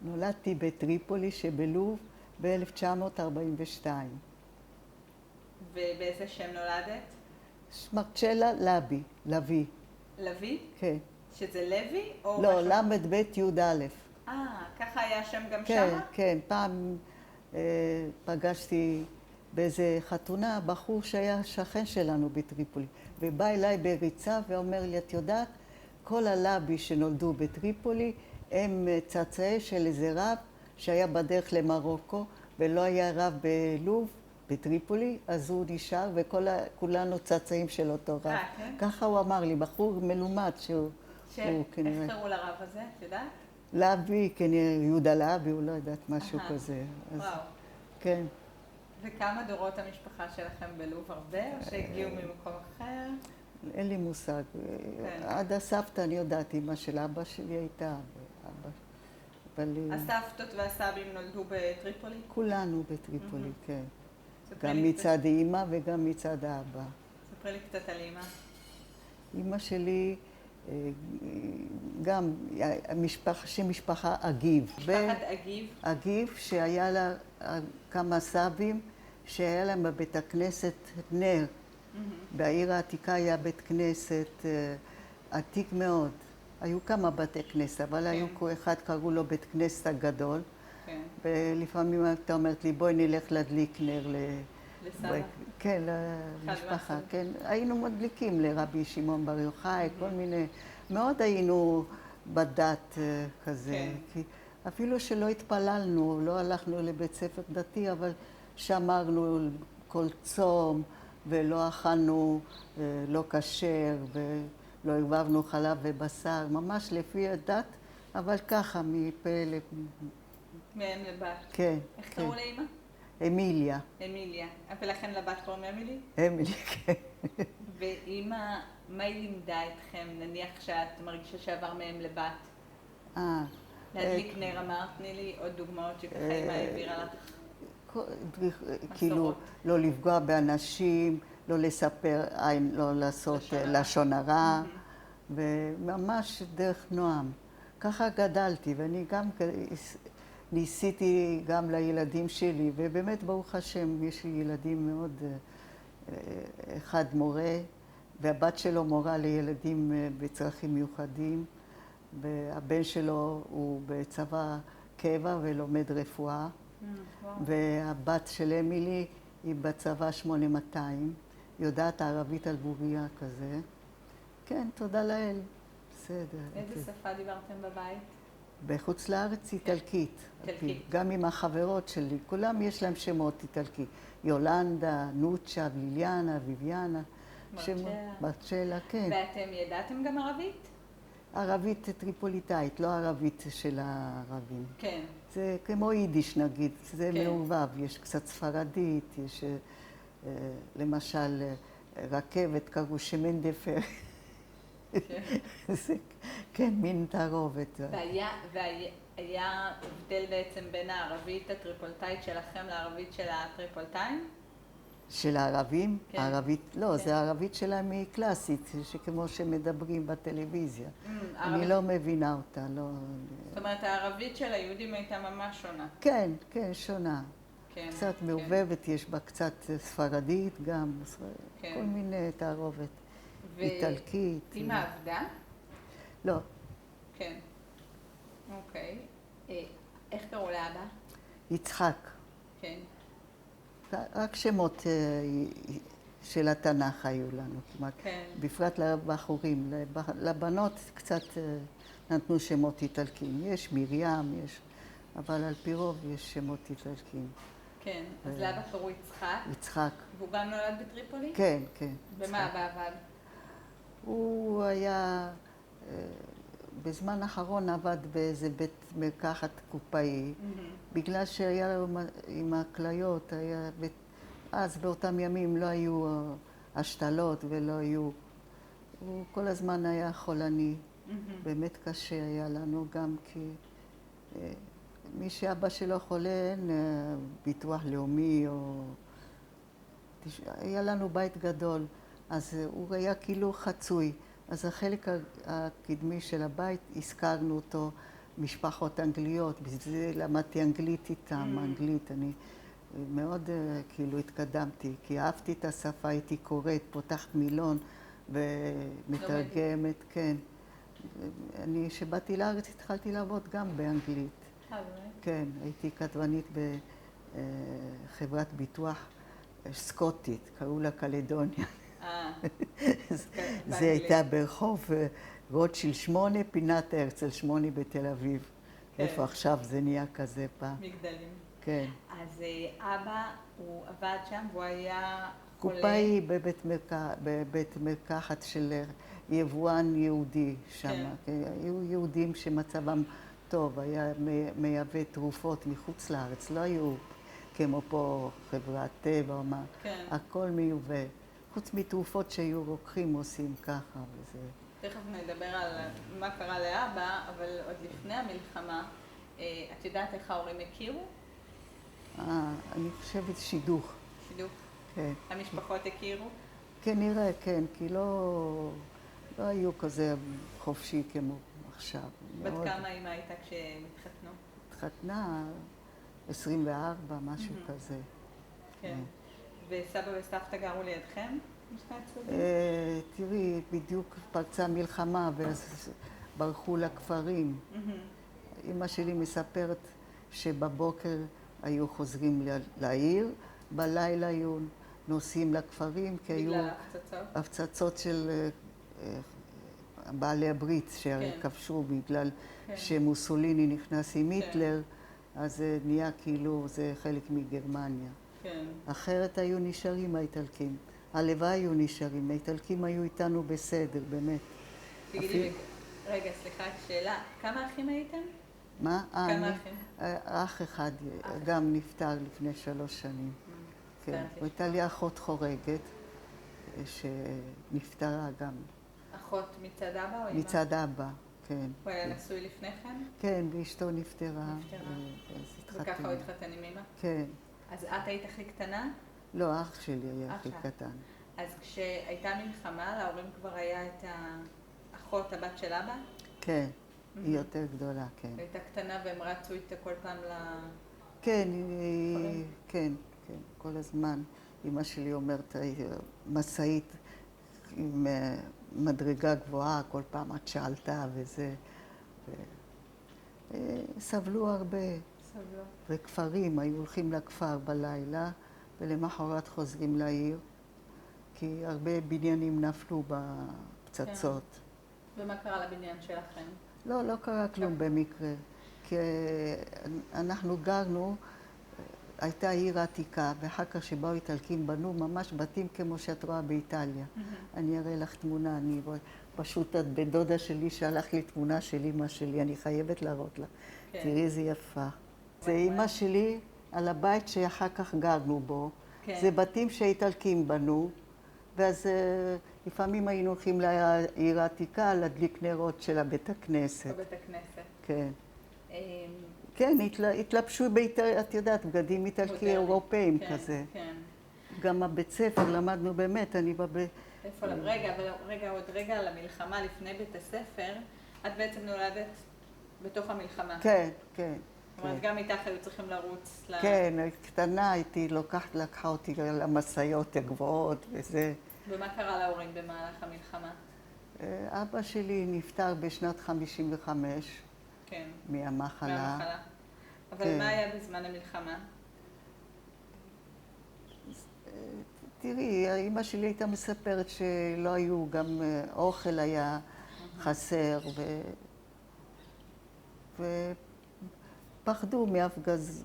נולדתי בטריפולי שבלוב ב-1942. ובאיזה שם נולדת? מרצ'לה לוי. לוי? כן. שזה לוי או לא, משהו? למד בית י"א. ככה היה שם גם כן, שמה? כן. פעם פגשתי באיזה חתונה בחור שהיה שכן שלנו בטריפולי, ובא אליי בריצה ואומר לי, את יודעת, כל הלבי שנולדו בטריפולי הם צאצאי של איזה רב שהיה בדרך למרוקו, ולא היה רב בלוב, בטריפולי, אז הוא נשאר, וכולנו צאצאים של אותו רב. כן? ככה הוא אמר לי, בחור מלומד שהוא כנראה... איך קראו לרב הזה, את יודעת? לוי, כנראה יהודה לוי, הוא לא יודעת, משהו כזה. וואו. כן. וכמה דורות המשפחה שלכם בלוב? הרבה או שהגיעו ממקום אחר? אין לי מושג. עד הסבתא אני יודעת, אמא של אבא שלי הייתה, אבל... הסבתות והסבים נולדו בטריפולי? כולנו בטריפולי, כן. ספרי גם לי מצד אמא וגם מצד האבא. ספרי לי קצת על אמא. אמא שלי גם משפחה אגיב. משפחת אגיב? אגיב, שהיה לה כמה סבים, שהיה להם בבית הכנסת נר. בעיר העתיקה היה בית כנסת עתיק מאוד. היו כמה בתי כנסת, אבל היו אחד קראו לו בית כנסת הגדול. ולפעמים הייתה אומרת לי, בואי נלך להדליק נר לסבא? כן, למשפחה. כן, היינו מדליקים לרבי שמעון בר יוחאי, כל מיני... מאוד היינו בדת כזה. כי אפילו שלא התפללנו, לא הלכנו לבית ספר דתי, אבל שמרנו כל צום, ולא אכלנו לא כשר, ולא ערבבנו חלב ובשר, ממש לפי הדת, אבל ככה, מפה ל... מאם לבת. כן. איך קראו לאמא? אמיליה. אמיליה. ולכן לבת קוראים אמילי? אמילי, כן. ואמא, מה היא לימדה אתכם? נניח שאת מרגישה שעבר מהם לבת. להדליק נר אמרת, תני לי עוד דוגמאות שככה אמא העבירה לך. כאילו, לא לפגוע באנשים, לא לספר, לא לעשות לשון הרע, וממש דרך נועם. ככה גדלתי, ואני גם ניסיתי גם לילדים שלי, ובאמת ברוך השם, יש לי ילדים מאוד, אחד מורה, והבת שלו מורה לילדים בצרכים מיוחדים, והבן שלו הוא בצבא קבע ולומד רפואה, והבת של אמילי היא בצבא 8200, יודעת ערבית על בוריה כזה. כן, תודה לאל. בסדר. איזה שפה דיברתם בבית? בחוץ לארץ איטלקית. איטלקית. גם עם החברות שלי, כולם יש להם שמות איטלקי. יולנדה, נוצ'ה, ליליאנה, ויביאנה. מרצ'לה, כן. ואתם ידעתם גם ערבית? ערבית טריפוליטאית, לא ערבית של הערבים. כן. זה כמו יידיש נגיד, זה מעורבב, יש קצת ספרדית, יש למשל רכבת, קראו שמן דפר. כן, מין תערובת. והיה הבדל בעצם בין הערבית הטריפוליטאית שלכם לערבית של הטריפוליטאים? של הערבים? כן. הערבית, לא, זה הערבית שלהם היא קלאסית, שכמו שמדברים בטלוויזיה. אני לא מבינה אותה, לא... זאת אומרת, הערבית של היהודים הייתה ממש שונה. כן, כן, שונה. קצת מעובבת, יש בה קצת ספרדית גם, כל מיני תערובת. איטלקית. ואמא עבדה? לא. כן. אוקיי. איך קראו לאבא? יצחק. כן. רק שמות של התנ"ך היו לנו כמעט. כן. בפרט לבחורים. לבנות קצת נתנו שמות איטלקיים. יש מרים, יש... אבל על פי רוב יש שמות איטלקיים. כן. אז לאבא קראו יצחק? יצחק. והוא גם נולד בטריפולי? כן, כן. במה אבא עבד? הוא היה, בזמן האחרון עבד באיזה בית מרקחת קופאי, בגלל שהיה לו עם הכליות, אז באותם ימים לא היו השתלות ולא היו, הוא כל הזמן היה חולני, באמת קשה היה לנו גם כי מי שאבא שלו חולה, אין ביטוח לאומי או... היה לנו בית גדול, אז הוא היה כאילו חצוי. אז החלק הקדמי של הבית, הזכרנו אותו, משפחות אנגליות, בגלל זה למדתי אנגלית איתם, אנגלית. אני מאוד כאילו התקדמתי, כי אהבתי את השפה, הייתי קוראת, פותחת מילון ומתרגמת, כן. אני, כשבאתי לארץ, התחלתי לעבוד גם באנגלית. כן, הייתי כתבנית בחברת ביטוח סקוטית, קראו לה קלדוניה. זה הייתה ברחוב רוטשילד 8, פינת הרצל 8 בתל אביב. איפה עכשיו זה נהיה כזה פעם. מגדלים. כן. אז אבא, הוא עבד שם והוא היה חולה. קופאי בבית מרקחת של יבואן יהודי שם. היו יהודים שמצבם טוב, היה מייבא תרופות מחוץ לארץ, לא היו כמו פה חברת טבע או מה. הכל מיובא. חוץ מתרופות שהיו רוקחים עושים ככה וזה. תכף נדבר על מה קרה לאבא, אבל עוד לפני המלחמה, את יודעת איך ההורים הכירו? אני חושבת שידוך. שידוך? כן. המשפחות הכירו? כנראה, כן, כי לא היו כזה חופשי כמו עכשיו. בת כמה אמא הייתה כשהם התחתנו? התחתנה 24, משהו כזה. כן. וסבא וסבתא גרו לידכם? משני הצדדים? תראי, בדיוק פרצה מלחמה ואז ברחו לכפרים. אמא שלי מספרת שבבוקר היו חוזרים לעיר, בלילה היו נוסעים לכפרים, כי היו הפצצות של בעלי הברית שכבשו בגלל שמוסוליני נכנס עם היטלר, אז זה נהיה כאילו זה חלק מגרמניה. אחרת היו נשארים האיטלקים. הלוואי היו נשארים, האיטלקים היו איתנו בסדר, באמת. תגידי, רגע, סליחה, שאלה, כמה אחים הייתם? מה? כמה אחים? אח אחד, גם נפטר לפני 3 שנים. הייתה לי אחות חורגת, שנפטרה גם. אחות מצד אבא או אמא? מצד אבא, כן. הוא היה נשוי לפני כן? כן, ואשתו נפטרה. וככה הוא התחתן עם אמא? כן. אז את היית הכי קטנה? לא, אח שלי היה הכי קטן. אז כשהייתה מלחמה, להורים כבר היה את האחות, הבת של אבא? כן, היא יותר גדולה, כן. הייתה קטנה והם רצו איתה כל פעם כן, כן, כן, כל הזמן. אמא שלי אומרת, מסעית עם מדרגה גבוהה, כל פעם את שאלתה וזה. סבלו הרבה. סבלו. וכפרים, היו הולכים לכפר בלילה, ולמחרת חוזרים לעיר, כי הרבה בניינים נפלו בפצצות. ומה קרה לבניין שלכם? לא קרה כלום במקרה. כי אנחנו גרנו, הייתה עיר עתיקה, ואחר כך שבאו איטלקים בנו ממש בתים כמו שאת רואה באיטליה. אני אראה לך תמונה, אני רואה, פשוט את בדודה שלי שלח לי תמונה של אמא שלי, אני חייבת להראות לה. תראי איזה יפה. זה אמא שלי על הבית שאחר כך גרנו בו. זה בתים שהאיטלקים בנו, ואז לפעמים היינו הולכים לעיר העתיקה להדליק נרות של הבית הכנסת. בבית הכנסת. כן. כן, התלבשו, את יודעת, בגדים איטלקי אירופאים כזה. כן. גם הבית ספר, למדנו באמת, אני בבית... רגע, עוד רגע על המלחמה לפני בית הספר, את בעצם נולדת בתוך המלחמה. כן, כן. זאת אומרת, גם איתך היו צריכים לרוץ כן, קטנה הייתי, לקחה אותי למשאיות הגבוהות וזה. ומה קרה להורים במהלך המלחמה? אבא שלי נפטר בשנת 55. כן. מהמחלה. אבל מה היה בזמן המלחמה? תראי, אמא שלי הייתה מספרת שלא היו, גם אוכל היה חסר, ופחדו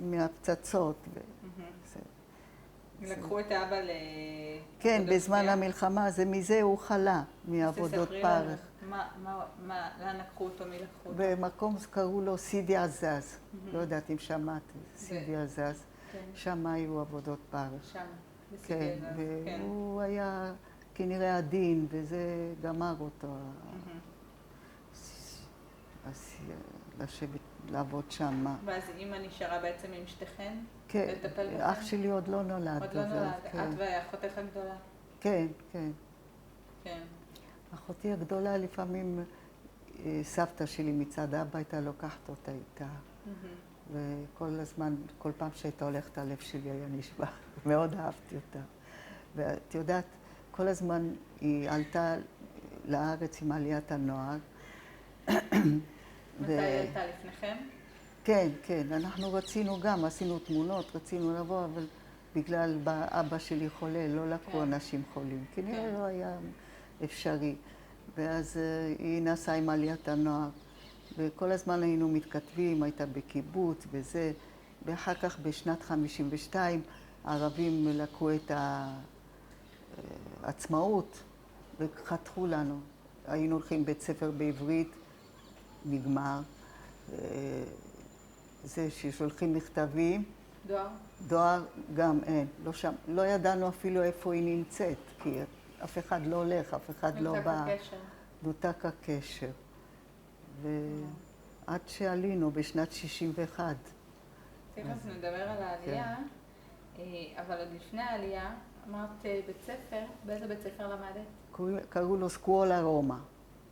מהפצצות. לקחו את האבא כן, בזמן המלחמה, מזה הוא חלה, מעבודות פרך. לאן לקחו אותו? מי לקחו אותו? במקום קראו לו סידי עזז. לא יודעת אם שמעת, סידי עזז. שם היו עבודות פרך. שם, בסידי עזז, כן. והוא היה כנראה עדין, וזה גמר אותו. לשבת לעבוד שם. ואז אמא נשארה בעצם עם שתיכן? כן, לטפל בכם? אח שלי עוד לא נולד. עוד לא אז, נולד, כן. את ואחותך הגדולה? כן, כן. כן. אחותי הגדולה לפעמים, סבתא שלי מצד אבא הייתה לוקחת אותה איתה. וכל הזמן, כל פעם שהייתה הולכת, הלב שלי היה נשבר. מאוד אהבתי אותה. ואת יודעת, כל הזמן היא עלתה לארץ עם עליית הנוער. מתי היא עלתה לפניכם? כן, כן. אנחנו רצינו גם, עשינו תמונות, רצינו לבוא, אבל בגלל אבא שלי חולה, לא לקחו אנשים חולים. כנראה לא היה אפשרי. ואז היא נסעה עם עליית הנוער. וכל הזמן היינו מתכתבים, הייתה בקיבוץ וזה. ואחר כך בשנת 52' הערבים לקחו את העצמאות וחתכו לנו. היינו הולכים בית ספר בעברית, נגמר. זה ששולחים מכתבים. דואר? דואר גם אין. לא ידענו אפילו איפה היא נמצאת, כי אף אחד לא הולך, אף אחד לא בא. נותק הקשר. נותק הקשר. ועד שעלינו בשנת 61. תכף נדבר על העלייה, אבל עוד לפני העלייה, אמרת בית ספר, באיזה בית ספר למדת? קראו לו סקואלה רומא.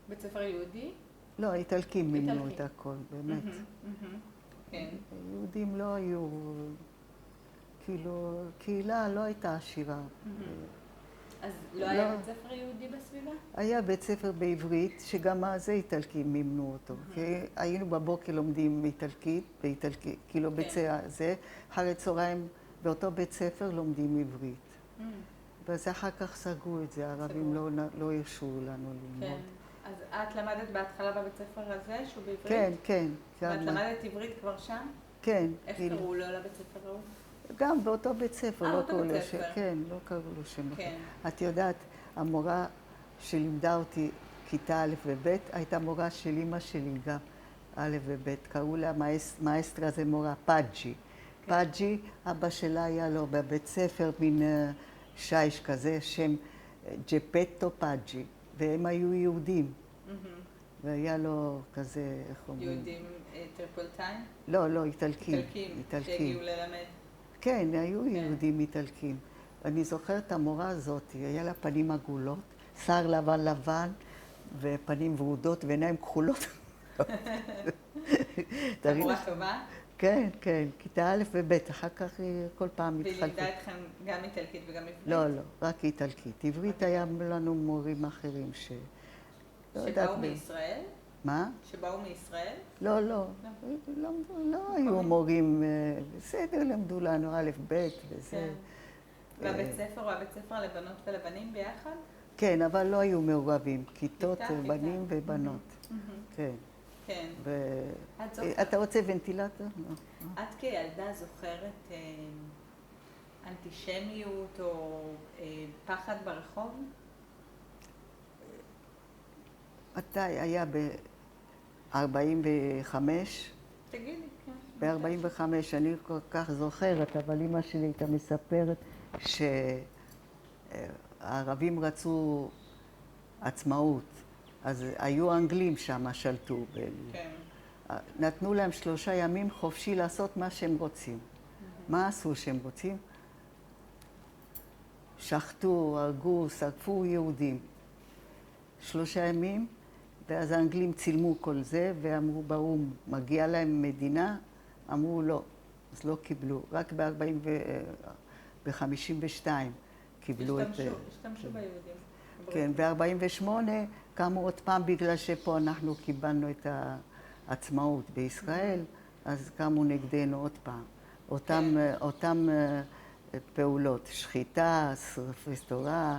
בית ספר יהודי? לא, איטלקים מימנו את הכל, באמת. כן. יהודים לא היו, כאילו, קהילה לא הייתה עשירה. אז לא היה בית ספר יהודי בסביבה? היה בית ספר בעברית, שגם זה איטלקים מימנו אותו. היינו בבוקר לומדים איטלקית, כאילו זה, אחרי צהריים באותו בית ספר לומדים עברית. ואז אחר כך סגרו את זה, הערבים לא הרשו לנו ללמוד. כן. אז את למדת בהתחלה בבית ספר הזה, שהוא בעברית? כן, כן. ואת למדת עברית כבר שם? כן. איך קראו לו לבית ספר ההוא? גם באותו בית ספר, לא קראו לו שם. כן, לא קראו לו שם. את יודעת, המורה שלימדה אותי כיתה א' וב' הייתה מורה של אמא שלי גם, א' וב', קראו לה מאסטרה, זה מורה פאג'י. פאג'י, אבא שלה היה לו בבית ספר מין שיש כזה, שם ג'פטו פאג'י, והם היו יהודים. והיה לו כזה, איך אומרים? יהודים טריפולטאים? לא, איטלקים. איטלקים, שהגיעו ללמד. כן, היו יהודים איטלקים. אני זוכרת את המורה הזאת, היה לה פנים עגולות, שיער לבן ופנים ורודות ועיניים כחולות. מורה טובה? כן, כן, כיתה א' וב', אחר כך כל פעם התחלפו. והיא לימדה אתכם גם איטלקית וגם עברית? לא, רק איטלקית. עברית היה לנו מורים אחרים שבאו מישראל? מה? שבאו מישראל? לא היו מורים, בסדר, למדו לנו א', ב' וזה. והבית ספר הוא הבית ספר לבנות ולבנים ביחד? כן, אבל לא היו מעורבים, כיתות בנים ובנות. כן. כן. אתה רוצה ונטילטור? את כילדה זוכרת אנטישמיות או פחד ברחוב? מתי היה ב-45? תגידי, כן. ב-45, אני כל כך זוכרת, אבל אמא שלי הייתה מספרת שהערבים רצו עצמאות, אז היו אנגלים שם, שלטו. כן. נתנו להם 3 ימים חופשי לעשות מה שהם רוצים. מה עשו שהם רוצים? שחטו, הרגו, שרפו יהודים. 3 ימים, ואז האנגלים צילמו כל זה, ואמרו באו"ם, מגיע להם מדינה? אמרו לא, אז לא קיבלו. רק ב-52 קיבלו את... השתמשו ביהודים. כן, ב-48 קמו עוד פעם, בגלל שפה אנחנו קיבלנו את העצמאות בישראל, אז קמו נגדנו עוד פעם. אותם פעולות, שחיטה, שרפת תורה,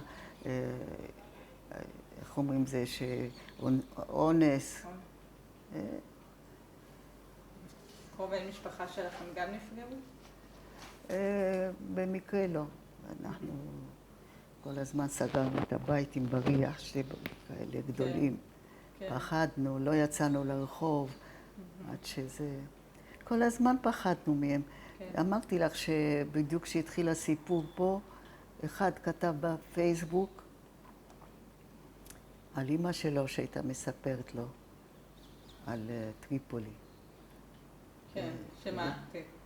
איך אומרים זה, אונס. קרובי משפחה שלכם גם נפגעו? במקרה לא. אנחנו כל הזמן סגרנו את הבית עם בריח, כאלה גדולים. פחדנו, לא יצאנו לרחוב, עד שזה... כל הזמן פחדנו מהם. אמרתי לך שבדיוק כשהתחיל הסיפור פה, אחד כתב בפייסבוק על אמא שלו שהייתה מספרת לו על טריפולי. כן, שמה?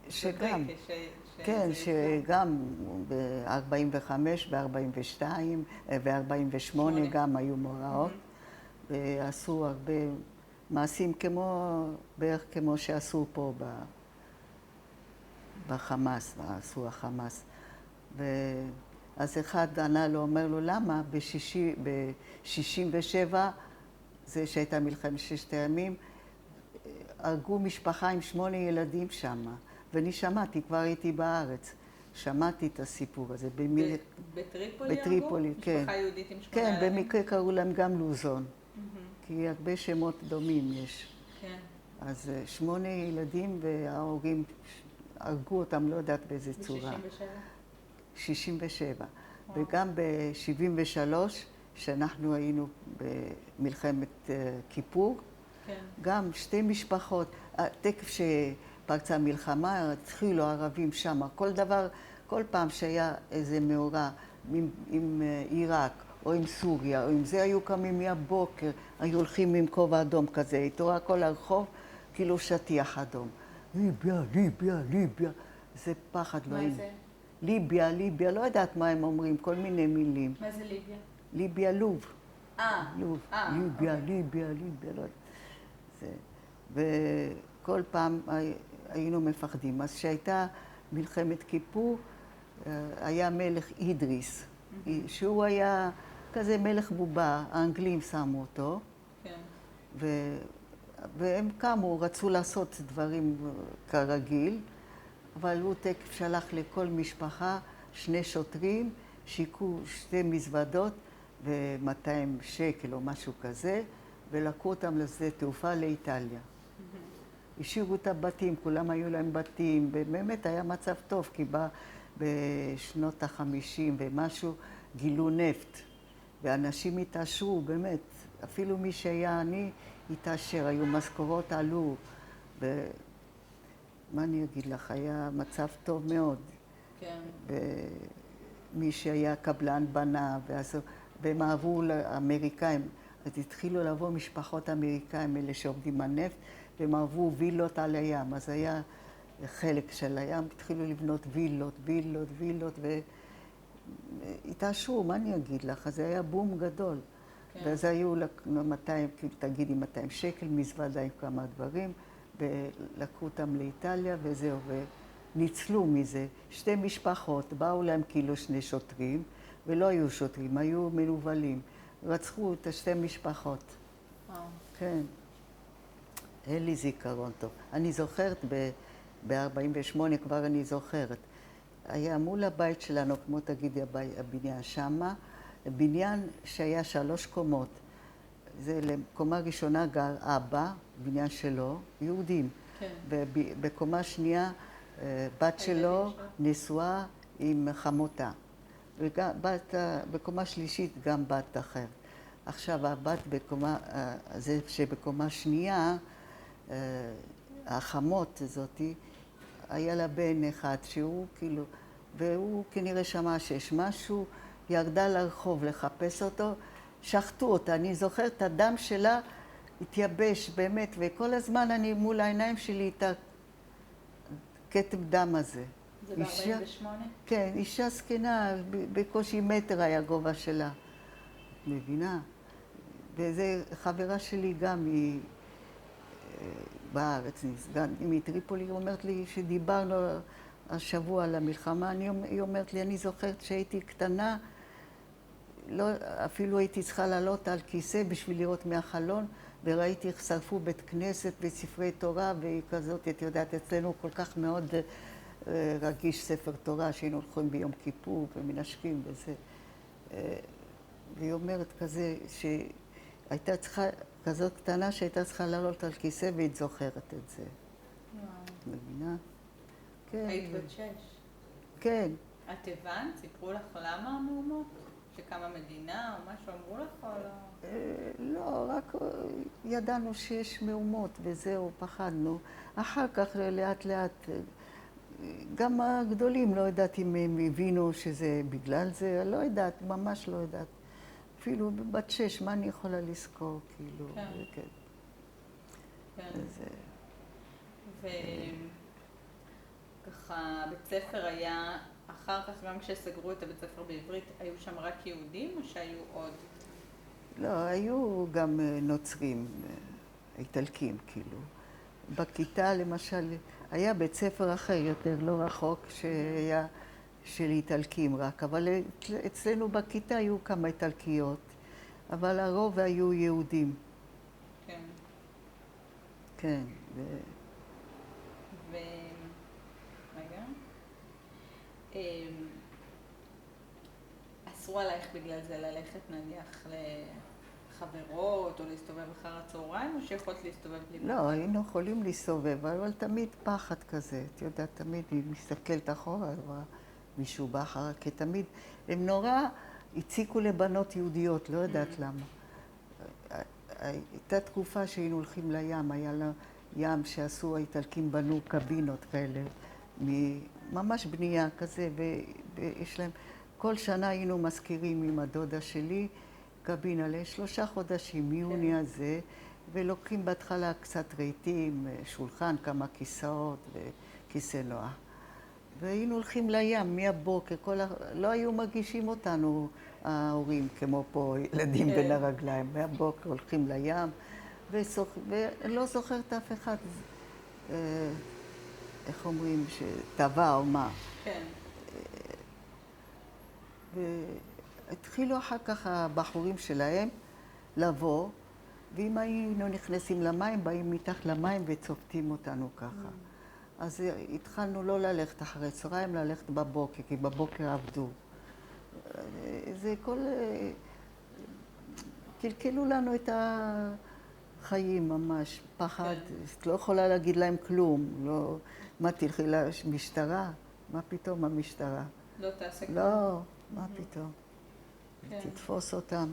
שגם, כן, שגם ב-45, ב-42 ו-48 גם היו מוראות, ועשו הרבה מעשים בערך כמו שעשו פה בחמאס, עשו החמאס. אז אחד ענה לו, אומר לו, למה ב-67, זה שהייתה מלחמת ששת הימים, הרגו משפחה עם 8 ילדים שם, ואני שמעתי, כבר הייתי בארץ, שמעתי את הסיפור הזה. בטריפולי הרגו? בטריפולי, כן. משפחה יהודית עם 8 כן, ילדים? במקרה קראו להם גם לוזון, כי הרבה שמות דומים יש. כן. אז 8 ילדים וההורים הרגו אותם, לא יודעת באיזה צורה. ב-67? 67. וגם ב-73, שאנחנו היינו במלחמת כיפור, כן. גם 2 משפחות, תקף שפרצה מלחמה, התחילו הערבים שם, כל דבר, כל פעם שהיה איזה מאורע עם עיראק, או עם סוריה, או עם זה, היו קמים מהבוקר, היו הולכים עם כובע אדום כזה, איתו כל הרחוב, כאילו שטיח אדום. ליביה, ליביה, ליביה, זה פחד לא... מה זה? ליביה, ליביה, לא יודעת מה הם אומרים, כל מיני מילים. מה זה ליביה? ליביה, לוב. לוב. ליביה, אוקיי. ליביה, ליביה, לא יודעת. וכל פעם היינו מפחדים. אז כשהייתה מלחמת כיפור, היה מלך אידריס, שהוא היה כזה מלך בובה, האנגלים שמו אותו. כן. והם קמו, רצו לעשות דברים כרגיל, אבל הוא תקף שלח לכל משפחה 2 שוטרים, שיקו 2 מזוודות ו200 שקל או משהו כזה, ולקחו אותם לשדה תעופה לאיטליה. השאירו את הבתים, כולם היו להם בתים, ובאמת היה מצב טוב, כי בשנות ה-50 ומשהו גילו נפט, ואנשים התעשרו, באמת, אפילו מי שהיה עני התעשר, היו משכורות עלו, מה אני אגיד לך, היה מצב טוב מאוד. כן. ומי שהיה קבלן בנה, והם עברו לאמריקאים, אז התחילו לבוא משפחות אמריקאים, אלה שעובדים הנפט, והם עברו וילות על הים, אז היה חלק של הים, התחילו לבנות וילות, וילות, וילות, והתעשרו, מה אני אגיד לך, אז זה היה בום גדול. כן. ואז היו 200, תגידי 200 שקל, מזוודה עם כמה דברים, ולקחו אותם לאיטליה וזהו, וניצלו מזה. 2 משפחות, באו להם כאילו 2 שוטרים, ולא היו שוטרים, היו מנוולים. רצחו את 2 משפחות. כן. אין לי זיכרון טוב. אני זוכרת, ב-48 כבר אני זוכרת. היה מול הבית שלנו, כמו תגידי הבניין שמה, בניין שהיה 3 קומות. זה לקומה ראשונה גר אבא, בניין שלו, יהודים. כן. ובקומה שנייה, בת שלו נשואה עם חמותה. ובקומה שלישית גם בת אחרת. עכשיו, הבת בקומה, זה שבקומה שנייה, החמות הזאת, היה לה בן אחד שהוא כאילו, והוא כנראה שמע שיש משהו, ירדה לרחוב לחפש אותו, שחטו אותה. אני זוכרת את הדם שלה התייבש באמת, וכל הזמן אני מול העיניים שלי את הכתם דם הזה. זה ב-48? כן, אישה זקנה, בקושי מטר היה גובה שלה. את מבינה? וזה חברה שלי גם, היא בארץ, מטריפולי, היא אומרת לי שדיברנו השבוע על המלחמה, היא אומרת לי, אני זוכרת שהייתי קטנה, לא, אפילו הייתי צריכה לעלות על כיסא בשביל לראות מהחלון, וראיתי איך שרפו בית כנסת וספרי תורה, והיא כזאת, את יודעת, אצלנו כל כך מאוד רגיש ספר תורה, שהיינו הולכים ביום כיפור ומנשקים וזה. והיא אומרת כזה, שהייתה צריכה, כזאת קטנה שהייתה צריכה לעלות על כיסא, והיא זוכרת את זה. מבינה? כן. היית בת 6? כן. את הבנת? סיפרו לך למה המהומות? שקמה מדינה או משהו אמרו לך או לא? לא, רק ידענו שיש מהומות וזהו, פחדנו. אחר כך לאט לאט, גם הגדולים לא יודעת אם הם הבינו שזה בגלל זה, לא יודעת, ממש לא יודעת. אפילו בת 6, מה אני יכולה לזכור, כאילו. כן. כן. כן. וככה, בית ספר היה, אחר כך גם כשסגרו את הבית ספר בעברית, היו שם רק יהודים או שהיו עוד? לא, היו גם נוצרים, איטלקים כאילו. בכיתה למשל, היה בית ספר אחר יותר, לא רחוק, שהיה של איטלקים רק, אבל אצלנו בכיתה היו כמה איטלקיות, אבל הרוב היו יהודים. כן. כן. רגע. אסרו עלייך בגלל זה ללכת נניח לחברות או להסתובב אחר הצהריים, או שיכולת להסתובב בלי פחד? לא, היינו יכולים להסתובב, אבל תמיד פחד כזה. את יודעת, תמיד היא מסתכלת אחורה, רואה מישהו בא אחרה, כי תמיד הם נורא הציקו לבנות יהודיות, לא יודעת למה. הייתה תקופה שהיינו הולכים לים, היה לה ים שעשו, האיטלקים בנו קבינות כאלה, ממש בנייה כזה, ויש להם, כל שנה היינו מזכירים עם הדודה שלי קבינה ל3 חודשים, מיוני הזה, ולוקחים בהתחלה קצת רהיטים, שולחן, כמה כיסאות וכיסא נוח. והיינו הולכים לים מהבוקר, לא היו מגישים אותנו ההורים כמו פה, ילדים בין הרגליים. מהבוקר הולכים לים, ולא זוכרת אף אחד, איך אומרים, שטבע או מה. כן. והתחילו אחר כך הבחורים שלהם לבוא, ואם היינו נכנסים למים, באים מתחת למים וצופטים אותנו ככה. אז התחלנו לא ללכת אחרי צהריים, ללכת בבוקר, כי בבוקר עבדו. זה כל... קלקלו לנו את החיים ממש, פחד. את לא יכולה להגיד להם כלום. לא, מה, תלכי למשטרה? מה פתאום המשטרה? לא תעשה כלום. לא, מה פתאום? תתפוס אותם.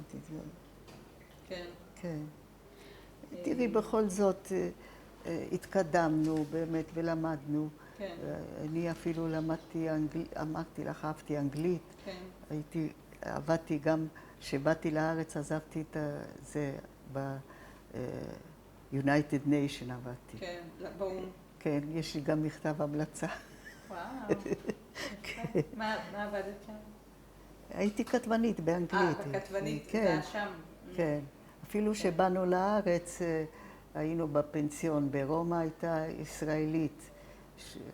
כן. כן. תראי, בכל זאת התקדמנו באמת ולמדנו. כן. אני אפילו למדתי אמרתי לך, אהבתי אנגלית. כן. עבדתי גם, כשבאתי לארץ עזבתי את זה ב-United Nation עבדתי. כן, באום. כן, יש לי גם מכתב המלצה. וואו. מה עבדת שם? הייתי כתבנית באנגלית. בכתבנית, זה היה שם. כן. אפילו שבאנו לארץ, היינו בפנסיון ברומא, הייתה ישראלית.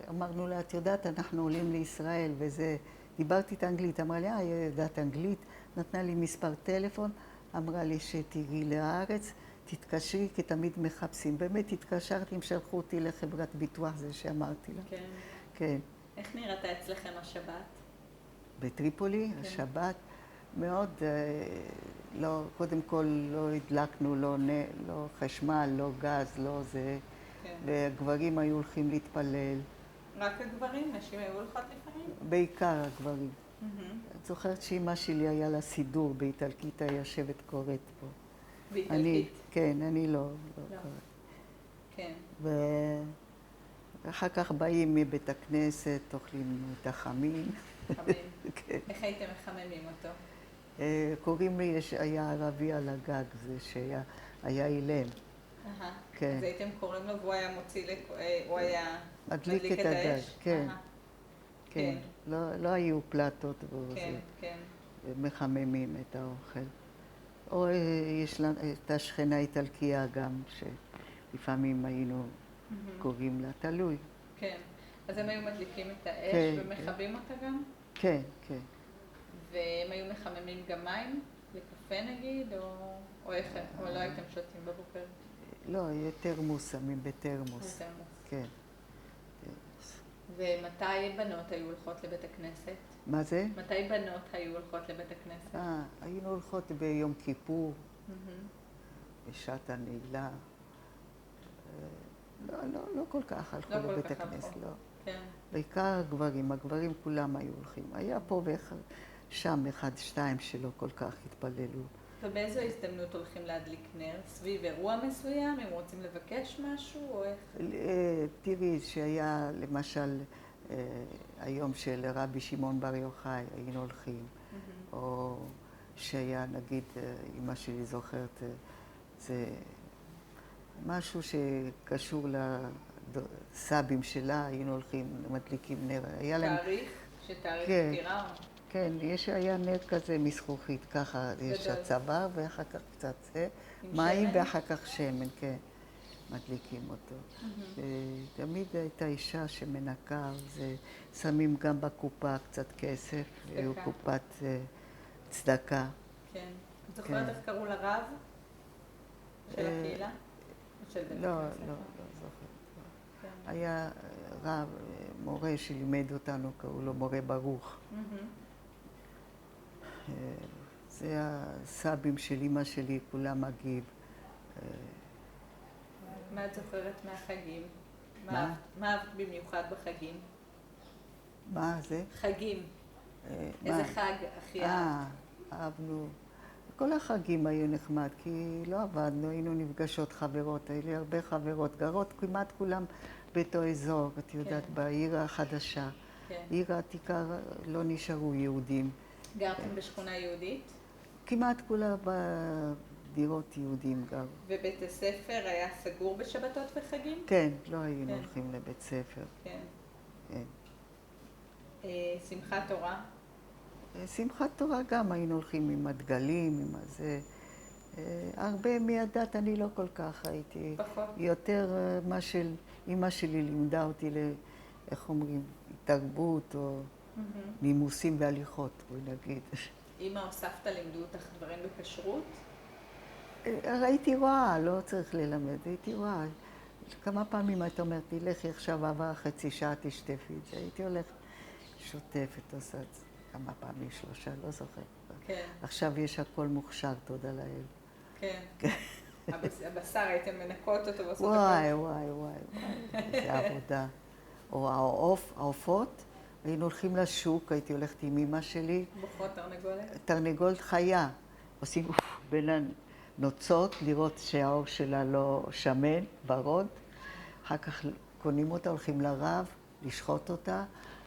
אמרנו לה, את יודעת, אנחנו עולים לישראל, וזה... דיברתי את האנגלית, אמרה לי, יודעת אנגלית, נתנה לי מספר טלפון, אמרה לי שתיגעי לארץ, תתקשרי, כי תמיד מחפשים. באמת התקשרתי, הם שלחו אותי לחברת ביטוח, זה שאמרתי לה. כן. כן. איך נראתה אצלכם השבת? בטריפולי, השבת, מאוד, לא, קודם כל לא הדלקנו, לא חשמל, לא גז, לא זה, והגברים היו הולכים להתפלל. רק הגברים? נשים היו הולכות לפעמים? בעיקר הגברים. את זוכרת שאמא שלי היה לה סידור באיטלקית, היה יושבת קוראת פה. באיטלקית? כן, אני לא קוראת. כן. ואחר כך באים מבית הכנסת, אוכלים את החמין. חמין. איך הייתם מחממים אותו? קוראים לי, היה ערבי על הגג, זה שהיה אילם. אז הייתם קוראים לו והוא היה הוא היה מדליק את האש? כן. כן. לא היו פלטות ומחממים את האוכל. או יש לנו את השכנה איטלקיה גם, שלפעמים היינו קוראים לה, תלוי. כן. אז הם היו מדליקים את האש ומכבים אותה גם? כן, כן. והם היו מחממים גם מים? לקפה נגיד? או לא הייתם שותים בבוקר? לא, תרמוס, שמים בתרמוס. כן. ומתי בנות היו הולכות לבית הכנסת? מה זה? מתי בנות היו הולכות לבית הכנסת? היינו הולכות ביום כיפור, בשעת הנעילה. לא כל כך הלכו לבית הכנסת, לא. כן. בעיקר הגברים כולם היו הולכים. היה פה ושם 1-2 שלא כל כך התפללו. ובאיזו הזדמנות הולכים להדליק נר? סביב אירוע מסוים? הם רוצים לבקש משהו או איך? תראי שהיה למשל היום של רבי שמעון בר יוחאי, היינו הולכים. או שהיה נגיד, אמא שלי זוכרת, זה משהו שקשור סבים שלה, היינו הולכים, מדליקים נר. היה להם... תאריך? שתאריך כן. פטירה? כן, היה נר כזה מזכוכית, ככה יש גדול. הצוואר ואחר כך קצת זה, עם מים שמן? ואחר כך שמן, כן, מדליקים אותו. תמיד הייתה אישה שמנקה, זה שמים גם בקופה קצת כסף, היו צדקה. קופת צדקה. כן. את זוכרת איך קראו לרב של הקהילה? או של בית לא, הכנסת? לא זוכרת. כן. היה רב, מורה שלימד אותנו, קראו לו מורה ברוך. זה הסבים של אמא שלי, כולם מגיב. מה את זוכרת מהחגים? מה? מה אהבת במיוחד בחגים? מה זה? חגים. איזה חג הכי אהבת? אהבנו. כל החגים היו נחמד, כי לא עבדנו, היינו נפגשות חברות, היו לי הרבה חברות, גרות כמעט כולם באותו אזור, את יודעת, בעיר החדשה. כן. עיר העתיקה לא נשארו יהודים. גרתם בשכונה יהודית? כמעט כולה בדירות יהודים גרו. ובית הספר היה סגור בשבתות וחגים? כן, לא היינו הולכים לבית ספר. כן. כן. שמחת תורה? שמחת תורה גם היינו הולכים עם הדגלים, עם הזה. הרבה מהדת אני לא כל כך הייתי. פחות. יותר מה של אמא שלי לימדה אותי, איך אומרים, תרבות או נימוסים והליכות, בואי נגיד. אמא או סבתא לימדו אותך דברים בכשרות? הייתי רואה, לא צריך ללמד, הייתי רואה. כמה פעמים היית אומרת לי, לכי עכשיו עבר חצי שעה, תשטפי את זה. הייתי הולכת שוטפת, עושה את זה. כמה פעמים, 3, לא זוכרת. כן. עכשיו יש הכל מוכשר, תודה לאל. כן. הבשר, הייתם מנקות אותו ועושות וואי, וואי, וואי, זה עבודה. או העופות, היינו הולכים לשוק, הייתי הולכת עם אמא שלי. בוחרות תרנגולת? תרנגולת חיה. עושים בין הנוצות, לראות שהאור שלה לא שמן, ורוד. אחר כך קונים אותה, הולכים לרב, לשחוט אותה.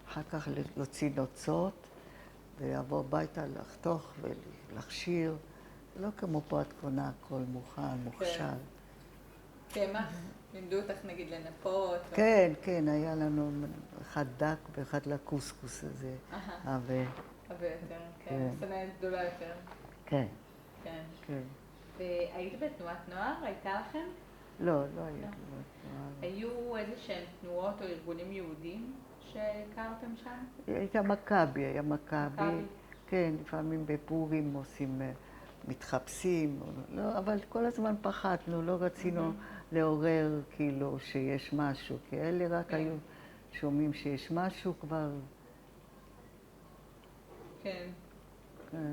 אחר כך להוציא נוצות, ולעבור הביתה, לחתוך ולהכשיר. לא כמו פה את קונה, הכל מוכן, מוכשר. קמח? לימדו אותך נגיד לנפות? כן, כן, היה לנו אחד דק ואחד לקוסקוס הזה. הרבה יותר, כן. סנאית גדולה יותר. כן. כן. כן. והיית בתנועת נוער? הייתה לכם? לא, לא היו תנועת נוער. היו איזה שהם תנועות או ארגונים יהודים שהכרתם שם? הייתה מכבי, היה מכבי. כן, לפעמים בפורים עושים, מתחפשים, לא, אבל כל הזמן פחדנו, לא רצינו לעורר כאילו שיש משהו, כי אלה רק היו שומעים שיש משהו כבר. כן. כן.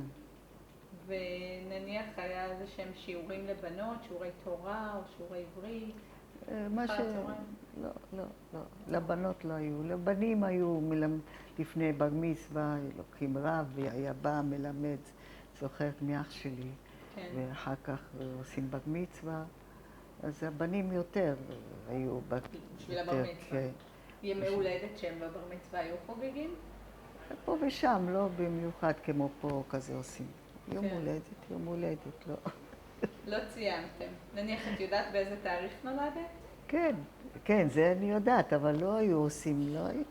ונניח היה איזה שהם שיעורים לבנות, שיעורי תורה או שיעורי עברית? מה ש... לא, לא, לא. לבנות לא היו. לבנים היו לפני בר מצווה, לוקחים רב, והיה בא מלמד, זוכרת מאח שלי. כן. ואחר כך עושים בר מצווה. אז הבנים יותר היו... בשביל הבר מצווה. כן. ימי הולדת שהם בבר מצווה היו חוגגים? פה ושם, לא במיוחד כמו פה כזה עושים. יום הולדת, יום הולדת, לא. לא ציימתם. נניח את יודעת באיזה תאריך נולדת? כן, כן, זה אני יודעת, אבל לא היו עושים, לא היו...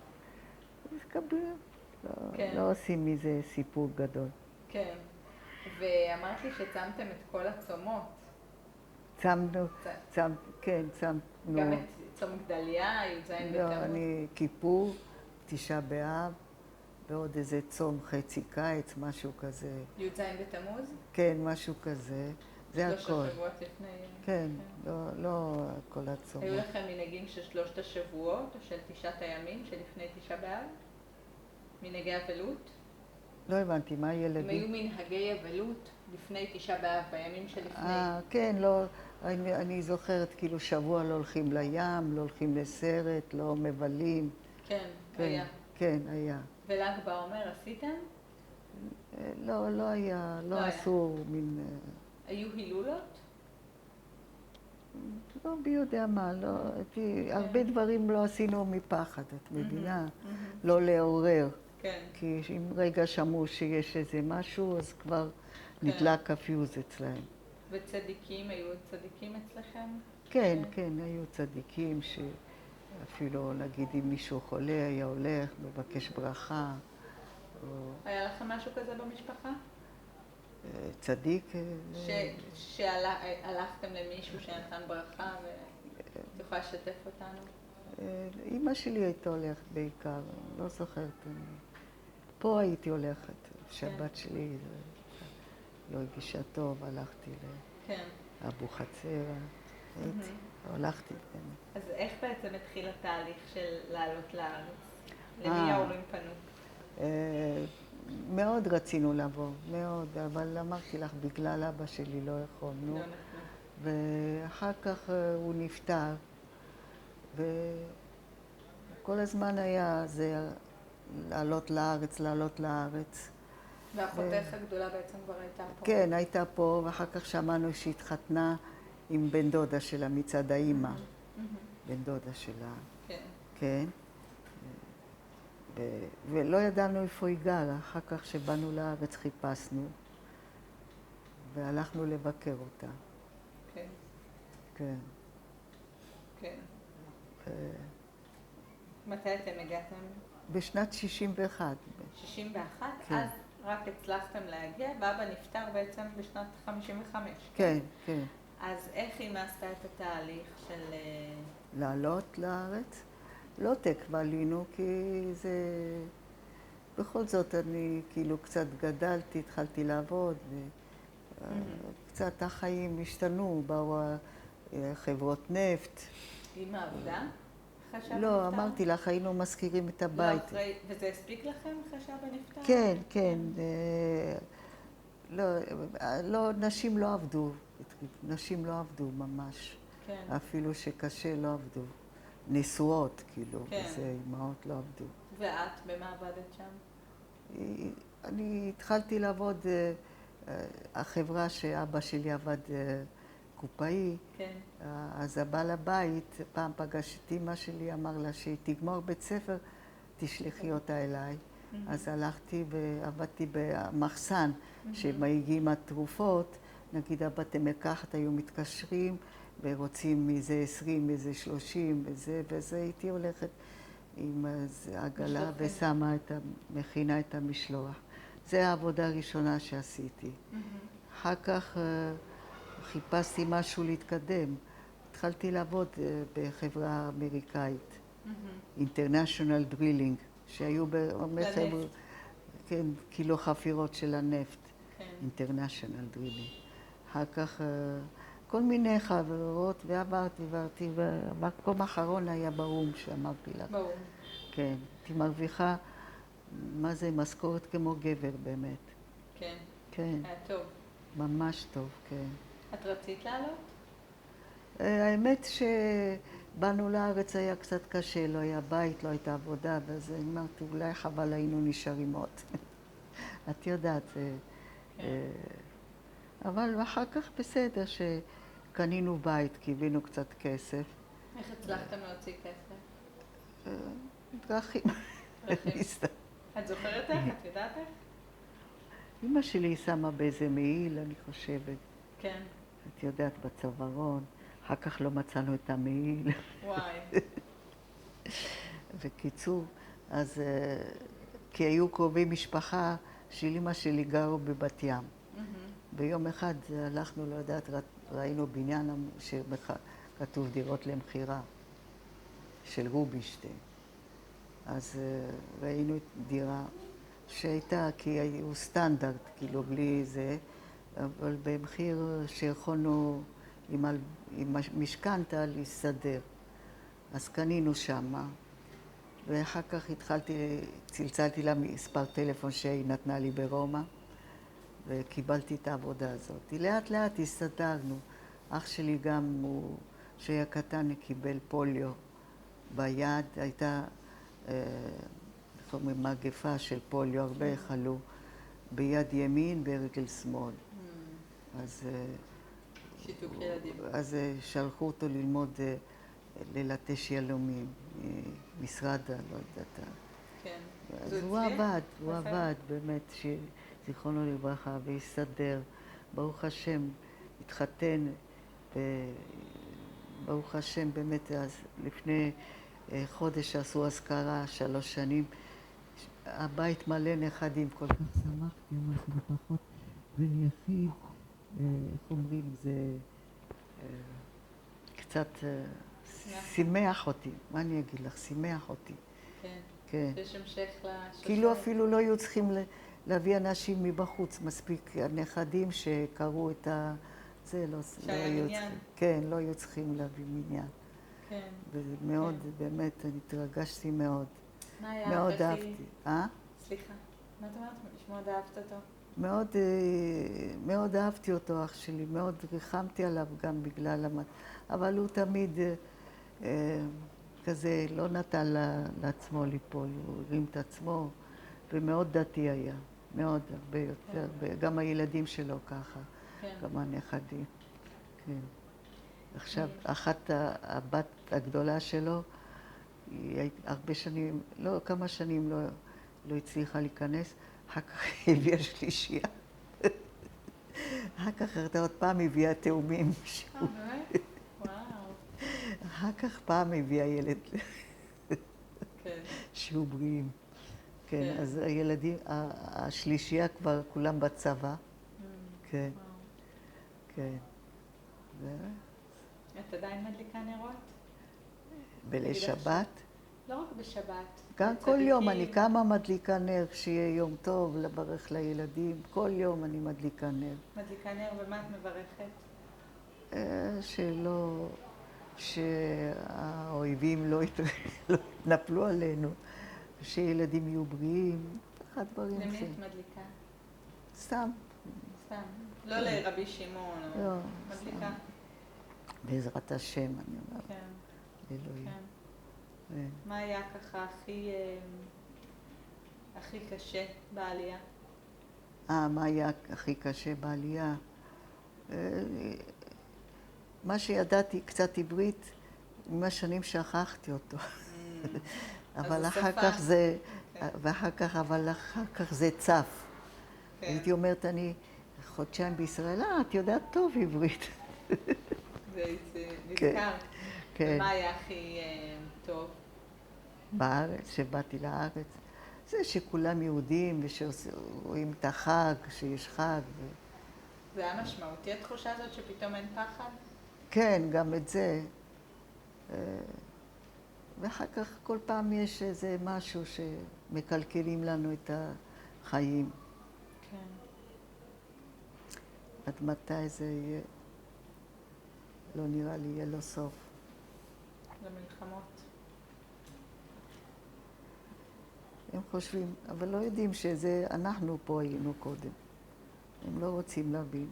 לא עושים מזה סיפור גדול. כן. ואמרת לי שצמתם את כל הצומות. צמנו, כן, צמנו. גם את צום גדליה, י"ז בתמוז? לא, אני כיפור, 9 באב. ועוד איזה צום חצי קיץ, משהו כזה. י"ז בתמוז? כן, משהו כזה. זה הכל. 3 שבועות לפני... כן, לא כל הצומות. היו לכם מנהגים של 3 השבועות, או של 9 הימים, שלפני 9 באב? מנהגי אבלות? לא הבנתי, מה הילדים? הם היו מנהגי אבלות לפני 9 באב, בימים שלפני. כן, לא, אני זוכרת כאילו שבוע לא הולכים לים, לא הולכים לסרט, לא מבלים. כן, היה. כן, היה. ול"ג בעומר עשיתם? לא, לא היה, לא עשו מין... היו הילולות? לא בי יודע מה, לא, הרבה דברים לא עשינו מפחד, את מבינה? לא לעורר. כן. כי אם רגע שמעו שיש איזה משהו, אז כבר נדלק הפיוז אצלהם. וצדיקים, היו צדיקים אצלכם? כן, כן, היו צדיקים אפילו נגיד אם מישהו חולה היה הולך, מבקש ברכה. היה לכם משהו כזה במשפחה? צדיק. שהלכתם למישהו שנתן ברכה ואת יכולה לשתף אותנו? אמא שלי הייתה הולכת בעיקר, לא זוכרת. פה הייתי הולכת, שבת שלי לא הגישה טוב, הלכתי לאבוחצירא, הלכתי. אז איך בעצם התחיל התהליך של לעלות לארץ? למי ההורים פנו? מאוד רצינו לבוא, מאוד, אבל אמרתי לך, בגלל אבא שלי לא יכולנו. ואחר כך הוא נפטר, וכל הזמן היה זה לעלות לארץ, לעלות לארץ. ואחותך הגדולה בעצם כבר הייתה פה? כן, הייתה פה, ואחר כך שמענו שהתחתנה עם בן דודה שלה מצד האימא. בן דודה שלה. כן. כן. ולא ידענו איפה היא גרה. אחר כך שבאנו לארץ חיפשנו, והלכנו לבקר אותה. כן. כן. כן. מתי אתם הגעתם? בשנת 61. 61? כן. אז רק הצלחתם להגיע, ואבא נפטר בעצם בשנת 55. כן, כן. אז איך אמא עשתה את התהליך של... לעלות לארץ? לא תקווה עלינו, כי זה... בכל זאת אני כאילו קצת גדלתי, התחלתי לעבוד, וקצת החיים השתנו, באו חברות נפט. אמא עבדה? לא, אמרתי לך, היינו מזכירים את הבית. וזה הספיק לכם אחרי שאבא נפטר? כן, כן. לא, נשים לא עבדו. נשים לא עבדו ממש. כן. אפילו שקשה לא עבדו. נשואות, כאילו, כן. וזה, אמהות לא עבדו. ואת, במה עבדת שם? אני התחלתי לעבוד, החברה שאבא שלי עבד קופאי, כן. אז הבעל הבית, פעם פגש את אמא שלי, אמר לה שהיא תגמור בית ספר, תשלחי אותה אליי. אז הלכתי ועבדתי במחסן, שמגיעים התרופות, נגיד הבתי מרקחת היו מתקשרים, ורוצים מזה 20, מזה 30, וזה הייתי הולכת עם עגלה ושמה מכינה את המשלוח. זו העבודה הראשונה שעשיתי. אחר כך חיפשתי משהו להתקדם. התחלתי לעבוד בחברה אמריקאית, International Drilling, שהיו לנפט. כן, קילו חפירות של הנפט, כן. International Drilling. אחר כך כל מיני חברות, ועברתי, והמקום האחרון היה באום, שאמרתי לך. באום. כן, הייתי מרוויחה, מה זה, משכורת כמו גבר באמת. כן. כן. היה טוב. ממש טוב, כן. את רצית לעלות? האמת שבאנו לארץ היה קצת קשה, לא היה בית, לא הייתה עבודה, ואז אמרתי, אולי חבל היינו נשארים עוד. את יודעת, אבל אחר כך בסדר שקנינו בית, קיבלנו קצת כסף. איך הצלחתם להוציא כסף? דרכים. את זוכרת איך? את יודעת איך? אמא שלי שמה באיזה מעיל, אני חושבת. כן. את יודעת, בצווארון. אחר כך לא מצאנו את המעיל. וואי. בקיצור, אז כי היו קרובי משפחה של אמא שלי גרו בבת ים. ביום אחד הלכנו, לא יודעת, ראינו בניין שכתוב דירות למכירה של רובינשטיין. אז ראינו דירה שהייתה, כי היו סטנדרט, כאילו בלי זה, אבל במחיר שיכולנו עם משכנתה להסתדר. אז קנינו שמה, ואחר כך צלצלתי לה מספר טלפון שהיא נתנה לי ברומא, וקיבלתי את העבודה הזאת. לאט לאט הסתדרנו. אח שלי גם, שהיה קטן, קיבל פוליו ביד, הייתה מגפה של פוליו, הרבה חלו, ביד ימין, ברגל שמאל. אז שיתוק ילדים. אז שלחו אותו ללמוד ללטש יהלומים, משרד, לא יודעת. כן. אז הוא עבד, באמת, זיכרונו לברכה, והסתדר. ברוך השם, התחתן, ברוך השם, באמת, אז לפני חודש עשו אזכרה, 3 שנים. הבית מלא נכדים, כל כך שמחתי, אמרתי לפחות בן יחיד, איך אומרים, זה קצת שימח אותי. מה אני אגיד לך? שימח אותי. כן. כן. יש המשך לשושלת. כאילו אפילו לא היו צריכים להביא אנשים מבחוץ, מספיק הנכדים שקראו את ה... זה לא שהיה מניין. כן, לא היו צריכים להביא מניין. כן. וזה מאוד, באמת, אני התרגשתי מאוד. מה היה מאוד הכי... אהבתי. סליחה, מה את אומרת? שמאוד אהבת אותו? מאוד אהבתי אותו, אח שלי, מאוד ריחמתי עליו גם בגלל אבל הוא תמיד כזה לא נתן לעצמו ליפול, הוא הרים את עצמו, ומאוד דתי היה, מאוד, הרבה יותר, גם הילדים שלו ככה, גם הנכדים, כן. עכשיו, אחת הבת הגדולה שלו, היא הרבה שנים, לא, כמה שנים לא הצליחה להיכנס, אחר כך היא הביאה שלישייה. אחר כך עוד פעם הביאה תאומים. באמת? וואו. אחר כך פעם הביאה ילד. כן. שיהיו בריאים. כן, אז הילדים, השלישייה כבר כולם בצבא. כן. כן. את עדיין מדליקה נרות? בליל שבת? לא רק בשבת. גם כל יום אני קמה מדליקה נר, שיהיה יום טוב, לברך לילדים. כל יום אני מדליקה נר. מדליקה נר, ומה את מברכת? שהאויבים לא יתנפלו עלינו, שילדים יהיו בריאים, הדברים למי את מדליקה? סתם. סתם. לא לרבי שמעון, לא. מדליקה. בעזרת השם, אני אומרת. כן. אלוהים. מה היה ככה הכי קשה בעלייה? מה היה הכי קשה בעלייה? מה שידעתי קצת עברית, עם השנים שכחתי אותו. אבל אחר כך זה צף. הייתי אומרת, אני חודשיים בישראל, את יודעת טוב עברית. זה נזכר. ומה היה הכי טוב? בארץ, שבאתי לארץ. זה שכולם יהודים ושרואים את החג, שיש חג. זה היה משמעותי התחושה הזאת שפתאום אין פחד? כן, גם את זה. ואחר כך כל פעם יש איזה משהו שמקלקלים לנו את החיים. כן. עד מתי זה יהיה? לא נראה לי, יהיה לו סוף. למלחמות. הם חושבים, אבל לא יודעים שזה, אנחנו פה היינו קודם. הם לא רוצים להבין.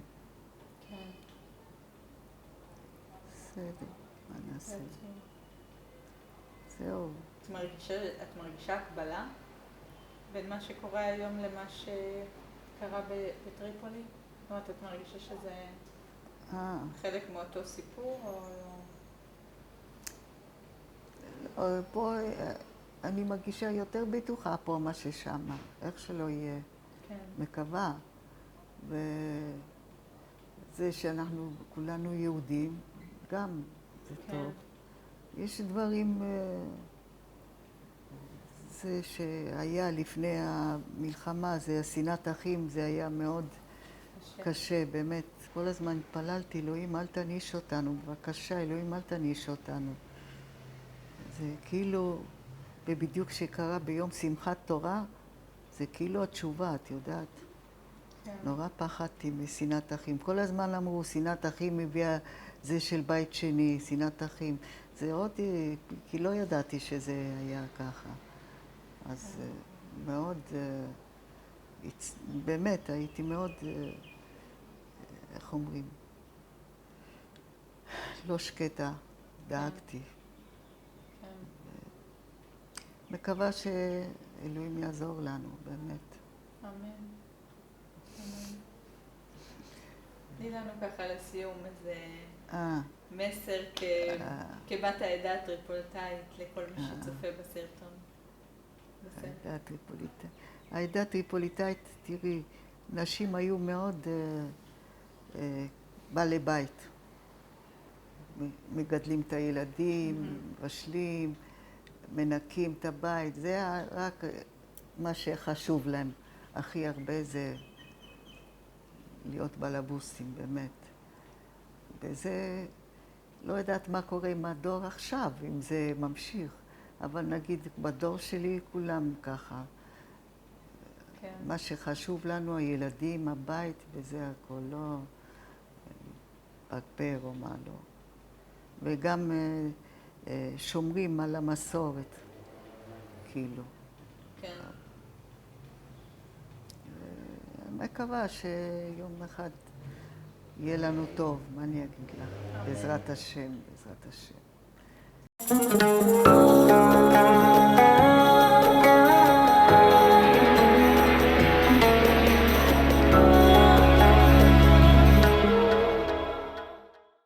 כן. בסדר, מה נעשה? זהו. את מרגישה הקבלה בין מה שקורה היום למה שקרה בטריפולי? זאת אומרת, את מרגישה שזה חלק מאותו סיפור או... פה אני מרגישה יותר בטוחה פה מה ששם, איך שלא יהיה. כן. מקווה. וזה שאנחנו כולנו יהודים, גם זה כן. טוב. יש דברים, זה שהיה לפני המלחמה, זה שנאת אחים, זה היה מאוד קשה, באמת. כל הזמן התפללתי, אלוהים אל תעניש אותנו, בבקשה, אלוהים אל תעניש אותנו. זה כאילו, ובדיוק שקרה ביום שמחת תורה, זה כאילו התשובה, את יודעת. כן. נורא פחדתי משנאת אחים. כל הזמן אמרו, שנאת אחים הביאה זה של בית שני, שנאת אחים. זה עוד, כי לא ידעתי שזה היה ככה. אז מאוד, באמת, הייתי מאוד, איך אומרים? לא שקטה, דאגתי. כן. מקווה שאלוהים יעזור לנו, באמת. אמן. אמן. תני לנו ככה לסיום איזה מסר כבת העדה הטריפוליטאית לכל מי שצופה בסרטון. העדה הטריפוליטאית. העדה הטריפוליטאית, תראי, נשים היו מאוד בעלי בית. מגדלים את הילדים, מבשלים, מנקים את הבית, זה רק מה שחשוב להם הכי הרבה, זה להיות בלבוסים, באמת. וזה, לא יודעת מה קורה עם הדור עכשיו, אם זה ממשיך, אבל נגיד בדור שלי כולם ככה. כן. מה שחשוב לנו, הילדים, הבית, וזה הכל, לא פרפר או מה לא. וגם שומרים על המסורת, כאילו. כן. מקווה שיום אחד יהיה לנו טוב, מה אני אגיד לך? בעזרת השם, בעזרת השם.